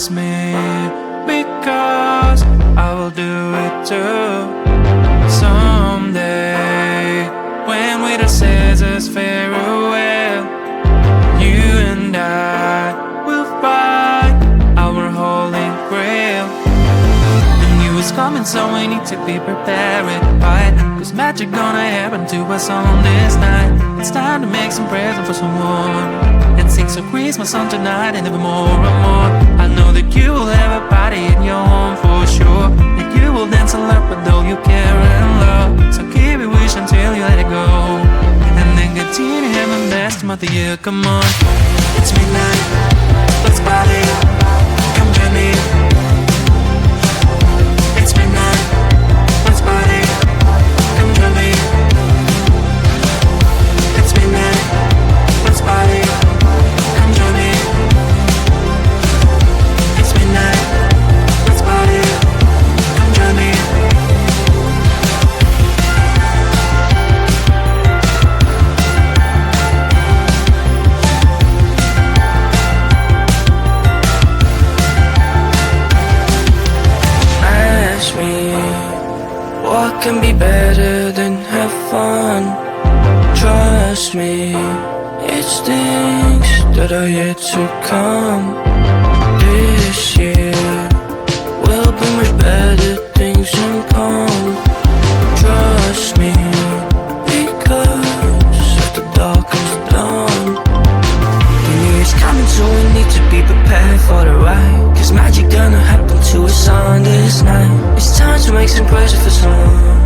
trust me, because I will do it too. Someday, when winter says us farewell, you and I will find our holy grail. The new is coming, so we need to be prepared, right? Cause magic gonna happen to us on this night. It's time to make some present for someone and sing some Christmas song tonight and even more and more. I know that you will have a party in your home for sure, that you will dance and laugh with all you care and love. So keep your wish until you let it go, and then continue having the best month of the year. Come on, it's midnight, let's party, come join me. It's midnight, let's party, come join me. It's midnight, let's party, come join me. It's midnight, let's party, come join me. Ask me, what can be better than have fun? Trust me, it's things that are yet to come. This year will bring much better things in come. Trust me, because of the dark is done. The new year's coming, so we need to be prepared for the ride. Cause magic gonna happen to us on this night. It's time to make some presents for someone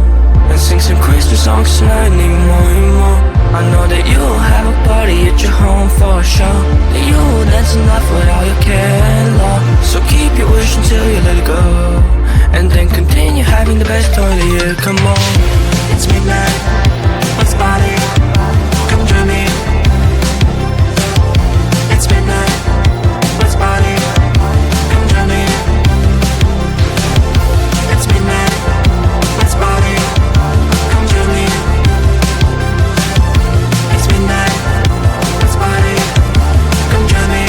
and sing some Christmas songs tonight, need more and more. I know that you'll have a party at your home for sure, that you'll dance and laugh with all your care and love. So keep your wish until you let it go, and then continue having the best time of the year. Come on, it's midnight, let's party, come join me. It's midnight, let's party, come join me. It's midnight, let's party, come join me. It's midnight, let's party, come join me.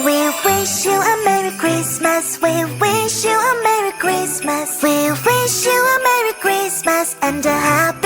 We wish you a Merry Christmas. We wish you a Merry Christmas. We wish you a Merry Christmas and a Happy